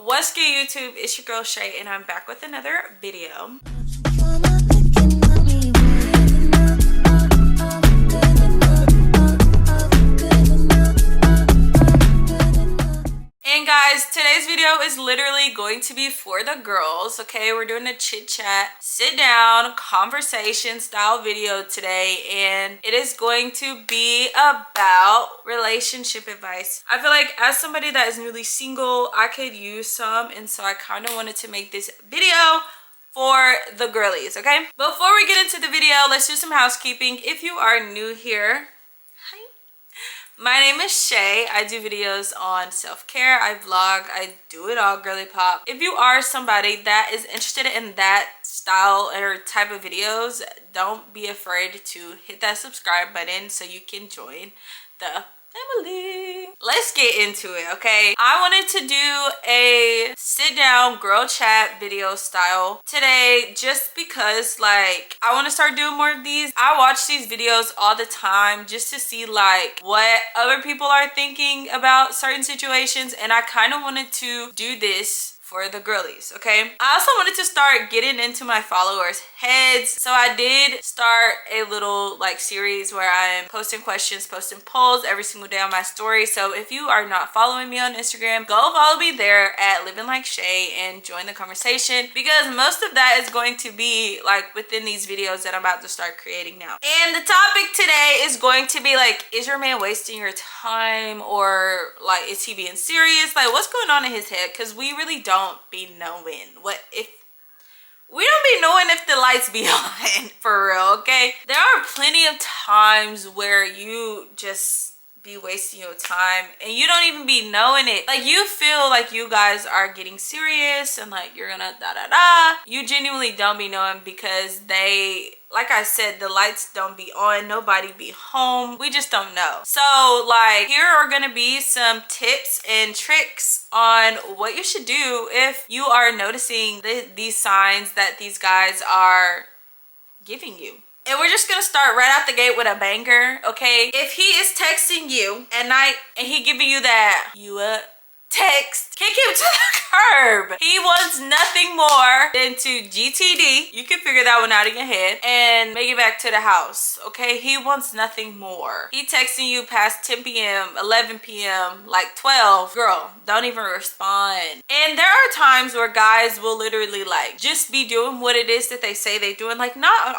What's good, YouTube? It's your girl Shay, and I'm back with another video. And guys, today's video is literally going to be for the girls, okay? We're doing a chit chat, sit down, conversation style video today, and it is going to be about relationship advice. I feel like as somebody that is newly single, I could use some, and so I kind of wanted to make this video for the girlies, okay? Before we get into the video, let's do some housekeeping. If you are new here, my name is Shay. I do videos on self-care, I vlog, I do it all, girly pop. If you are somebody that is interested in that style or type of videos, don't be afraid to hit that subscribe button so you can join the family. Let's get into it, okay? I wanted to do a sit down girl chat video style today just because like I want to start doing more of these. I watch these videos all the time just to see like what other people are thinking about certain situations, and I kind of wanted to do this for the girlies, okay? I also wanted to start getting into my followers' heads, so I did start a little like series where I'm posting questions, posting polls every single day on my story. So if you are not following me on Instagram, go follow me there at Living Like Shay and join the conversation, because most of that is going to be like within these videos that I'm about to start creating now. And the topic today is going to be like, is your man wasting your time, or like is he being serious? Like what's going on in his head? Because we really don't be knowing if the lights be on for real, okay? There are plenty of times where you just be wasting your time and you don't even be knowing it. Like you feel like you guys are getting serious and like you're gonna you genuinely don't be knowing, because they, like I said, the lights don't be on, nobody be home, we just don't know. So like here are gonna be some tips and tricks on what you should do if you are noticing these signs that these guys are giving you. And we're just gonna start right out the gate with a banger, okay? If he is texting you at night and he giving you that "you up" text, kick him to the curb. He wants nothing more than to GTD. You can figure that one out in your head and make it back to the house, okay? He wants nothing more. He texting you past 10 p.m., 11 p.m., like 12. Girl, don't even respond. And there are times where guys will literally like just be doing what it is that they say they're doing. Like not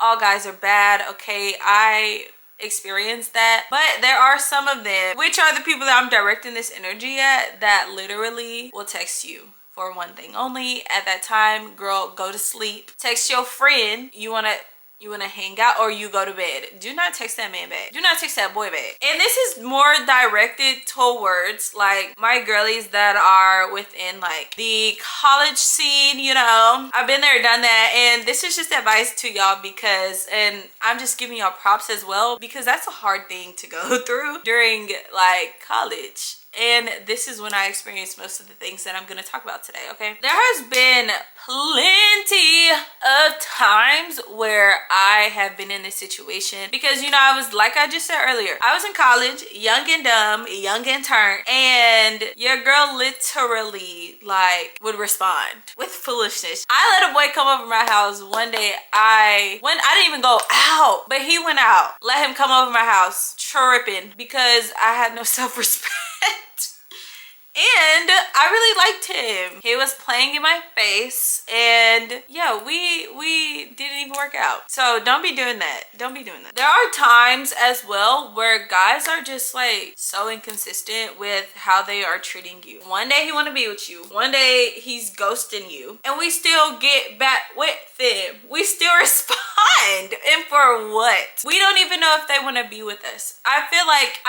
all guys are bad, okay? I experience that, but there are some of them, which are the people that I'm directing this energy at, that literally will text you for one thing only. At that time, girl, go to sleep. Text your friend you wanna hang out, or you go to bed. Do not text that man back. Do not text that boy back. And this is more directed towards like my girlies that are within like the college scene, you know. I've been there, done that, and this is just advice to y'all because, and I'm just giving y'all props as well, because that's a hard thing to go through during like college. And this is when I experienced most of the things that I'm going to talk about today, okay? There has been plenty of times where I have been in this situation because, you know, I was, like I just said earlier, I was in college, young and dumb, young and turned, and your girl literally like would respond with foolishness. I let a boy come over my house one day. I didn't even go out, but he went out. Let him come over my house tripping because I had no self-respect. And I really liked him. He was playing in my face, and yeah, we didn't even work out. So don't be doing that. Don't be doing that. There are times as well where guys are just like so inconsistent with how they are treating you. One day he want to be with you, one day he's ghosting you, and we still get back with him. We still respond. And for what? We don't even know if they want to be with us. I feel like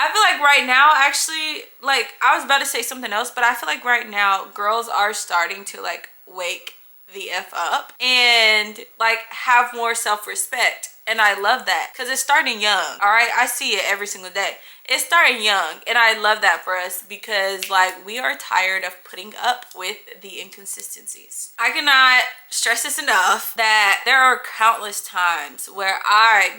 right now, actually, like I was about to say something else, but I feel like right now girls are starting to like wake the F up and like have more self-respect. And I love that because it's starting young. All right, I see it every single day. It's starting young, and I love that for us because like we are tired of putting up with the inconsistencies. I cannot stress this enough that there are countless times where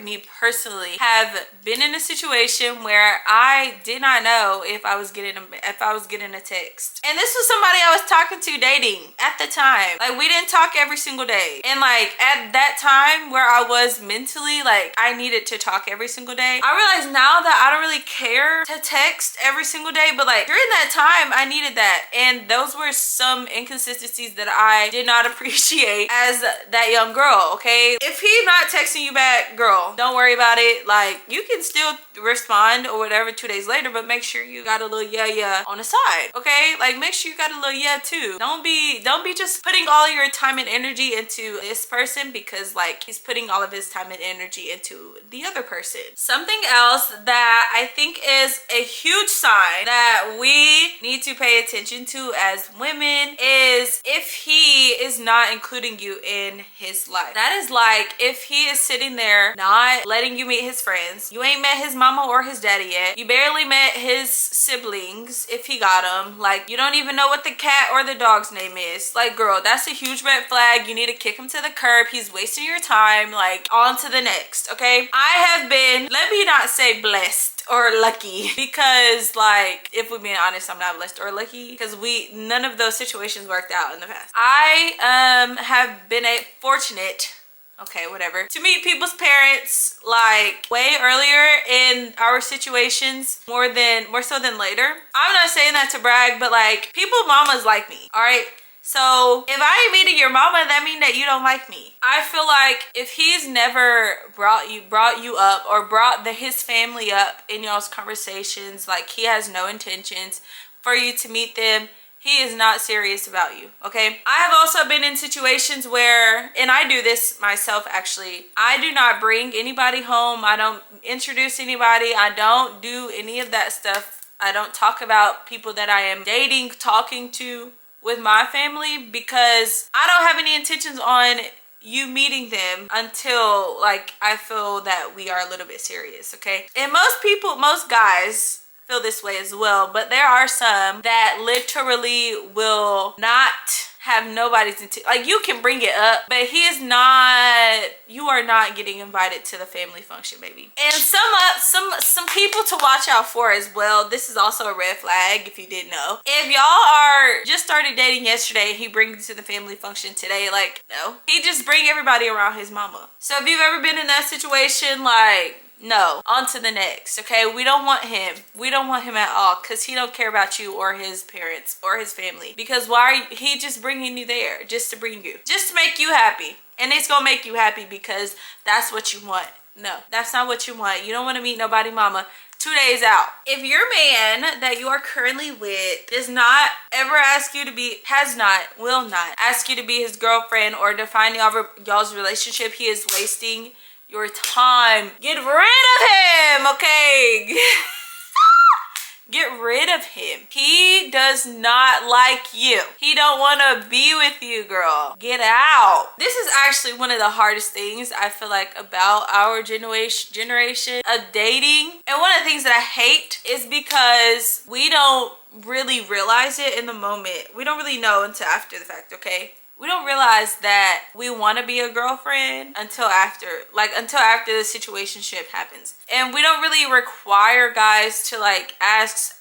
me personally, have been in a situation where I did not know if I was getting a text. And this was somebody I was talking to, dating at the time. Like, we didn't talk every single day. And like at that time where I was mentally, like I needed to talk every single day, I realized now that I don't really care to text every single day, but like during that time I needed that. And those were some inconsistencies that I did not appreciate as that young girl. Okay, if he's not texting you back, girl, don't worry about it. Like, you can still respond or whatever 2 days later, but make sure you got a little yeah on the side. Okay, like make sure you got a little yeah too. Don't be just putting all your time and energy into this person because like he's putting all of his time and energy into the other person. Something else that I think is a huge sign that we need to pay attention to as women is if he is not including you in his life. That is like if he is sitting there not letting you meet his friends, you ain't met his mama or his daddy yet, you barely met his siblings if he got them, like you don't even know what the cat or the dog's name is. Like, girl, that's a huge red flag. You need to kick him to the curb. He's wasting your time. Like, on to the next. Okay, I have been, let me not say blessed or lucky, because like if we're being honest, I'm not blessed or lucky because none of those situations worked out in the past. I have been fortunate, okay, whatever, to meet people's parents like way earlier in our situations, more so than later. I'm not saying that to brag, but like people mamas like me, all right? So if I ain't meeting your mama, that mean that you don't like me. I feel like if he's never brought you up or brought his family up in y'all's conversations, like he has no intentions for you to meet them, he is not serious about you, okay? I have also been in situations where, and I do this myself actually, I do not bring anybody home. I don't introduce anybody. I don't do any of that stuff. I don't talk about people that I am dating, talking to with my family, because I don't have any intentions on you meeting them until like I feel that we are a little bit serious, okay? And most guys feel this way as well, but there are some that literally will not have nobody's like, you can bring it up, but you are not getting invited to the family function, baby. And some people to watch out for as well. This is also a red flag if you didn't know. If y'all are just started dating yesterday, he brings you to the family function today, like, no, he just bring everybody around his mama. So if you've ever been in that situation, like, no, on to the next, okay? We don't want him. We don't want him at all, because he don't care about you or his parents or his family. Because he just bringing you there just to bring you, just to make you happy. And it's gonna make you happy because that's what you want. No, that's not what you want. You don't want to meet nobody mama 2 days out. If your man that you are currently with does not ever ask you to be, will not ask you to be his girlfriend or define y'all's relationship, he is wasting your time. Get rid of him, okay? Get rid of him. He does not like you. He don't want to be with you, girl. Get out. This is actually one of the hardest things I feel like about our generation of dating. And one of the things that I hate is because we don't really realize it in the moment. We don't really know until after the fact, okay? We don't realize that we want to be a girlfriend until after the situationship happens. And we don't really require guys to like ask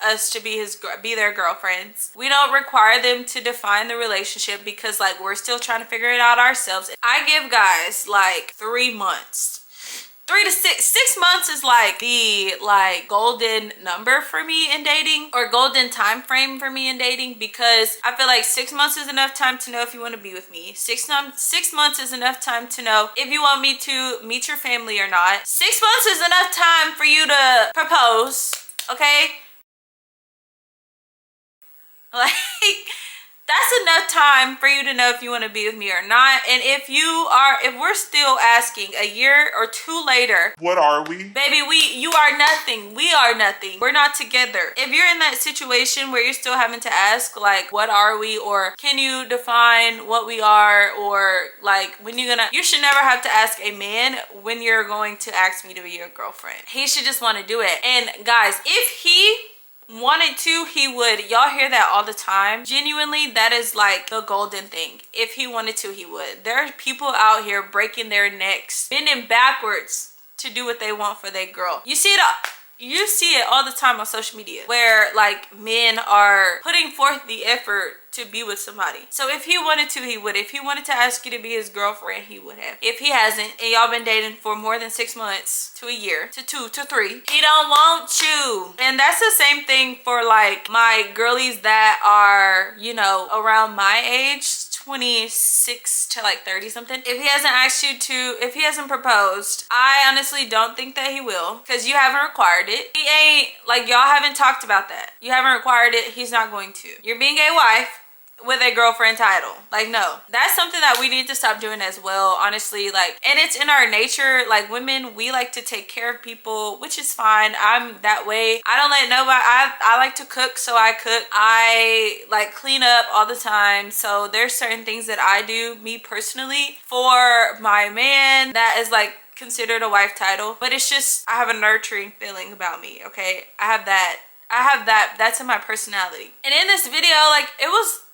us to be their girlfriends. We don't require them to define the relationship because like we're still trying to figure it out ourselves. I give guys like 3 months. 3 to 6 months is like the golden number for me in dating, or golden time frame for me in dating, because I feel like 6 months is enough time to know if you want to be with me. 6 months is enough time to know if you want me to meet your family or not. 6 months is enough time for you to propose, okay? Like, that's enough enough time for you to know if you want to be with me or not. And if we're still asking a year or two later, what are we? Baby, you are nothing. We are nothing. We're not together. If you're in that situation where you're still having to ask, like, what are we? Or can you define what we are? Or like, you should never have to ask a man when you're going to ask me to be your girlfriend. He should just want to do it. And guys, if he wanted to, he would. Y'all hear that all the time. Genuinely, that is like the golden thing. If he wanted to, he would. There are people out here breaking their necks, bending backwards to do what they want for their girl. You see it all the time on social media, where like men are putting forth the effort to be with somebody. So if he wanted to, he would. If he wanted to ask you to be his girlfriend, he would have. If he hasn't, and y'all been dating for more than 6 months to a year to 2 to 3, he don't want you. And that's the same thing for like my girlies that are, you know, around my age, 26 to like 30 something. If he hasn't asked you to, if he hasn't proposed, I honestly don't think that he will, because you haven't required it. He ain't, like, y'all haven't talked about that. You haven't required it. He's not going to. You're being a wife with a girlfriend title. Like, no, that's something that we need to stop doing as well, honestly. Like, and it's in our nature. Like, women, we like to take care of people, which is fine. I'm that way. I don't let nobody, I like to cook, so I cook. I like clean up all the time. So there's certain things that I do, me personally, for my man that is like considered a wife title. But it's just, I have a nurturing feeling about me, okay? I have that, that's in my personality. And in this video, like,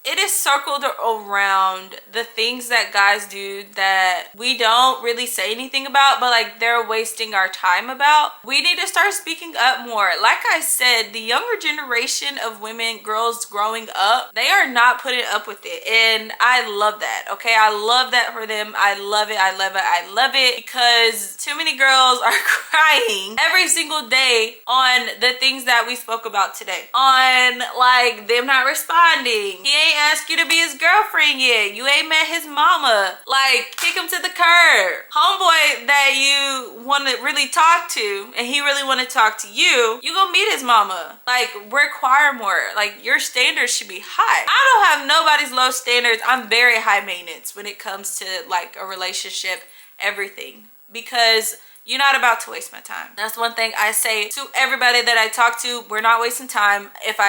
it is circled around the things that guys do that we don't really say anything about, but like they're wasting our time about. We need to start speaking up more. Like I said, the younger generation of women, girls growing up, they are not putting up with it. And I love that, okay? I love that for them. I love it, I love it, I love it, because too many girls are crying every single day on the things that we spoke about today. On like them not responding. He ain't ask you to be his girlfriend yet. You ain't met his mama. Like, kick him to the curb. Homeboy that you want to really talk to, and he really want to talk to you, you gonna meet his mama. Like, require more. Like, your standards should be high. I don't have nobody's low standards. I'm very high maintenance when it comes to like a relationship, everything, because you're not about to waste my time. That's one thing I say to everybody that I talk to. We're not wasting time. If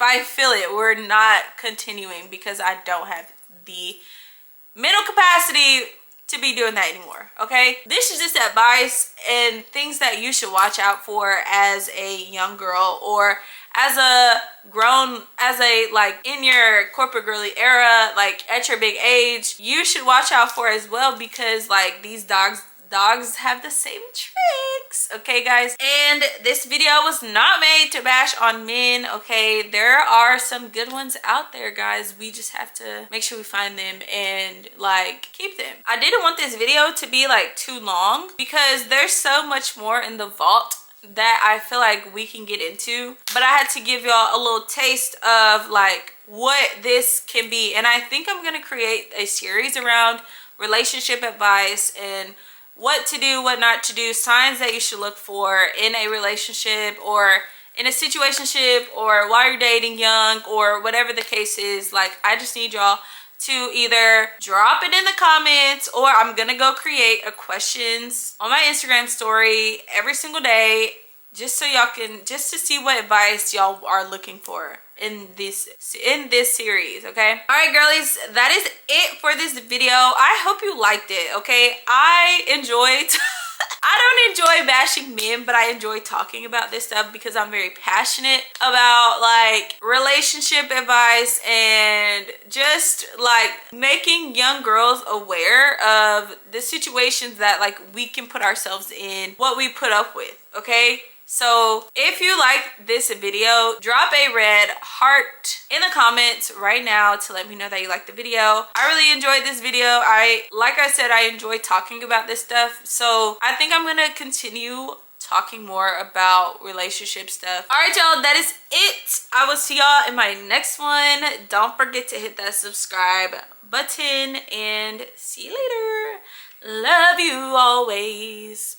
I feel it, we're not continuing, because I don't have the mental capacity to be doing that anymore, okay? This is just advice and things that you should watch out for as a young girl, or as a like in your corporate girly era, like at your big age. You should watch out for as well, because like these dogs have the same tricks, okay guys? And this video was not made to bash on men, okay? There are some good ones out there, guys. We just have to make sure we find them and like keep them. I didn't want this video to be like too long, because there's so much more in the vault that I feel like we can get into, but I had to give y'all a little taste of like what this can be. And I think I'm gonna create a series around relationship advice and what to do, what not to do, signs that you should look for in a relationship or in a situationship, or while you're dating young, or whatever the case is. Like, I just need y'all to either drop it in the comments, or I'm gonna go create a questions on my Instagram story every single day, just so y'all can, just to see what advice y'all are looking for in this series, okay? All right, girlies, that is it for this video. I hope you liked it, okay? I enjoyed I don't enjoy bashing men, but I enjoy talking about this stuff because I'm very passionate about like relationship advice and just like making young girls aware of the situations that like we can put ourselves in, what we put up with, okay? So if you like this video, drop a red heart in the comments right now to let me know that you liked the video. I really enjoyed this video. Like I said, I enjoy talking about this stuff. So I think I'm gonna continue talking more about relationship stuff. All right, y'all, that is it. I will see y'all in my next one. Don't forget to hit that subscribe button and see you later. Love you always.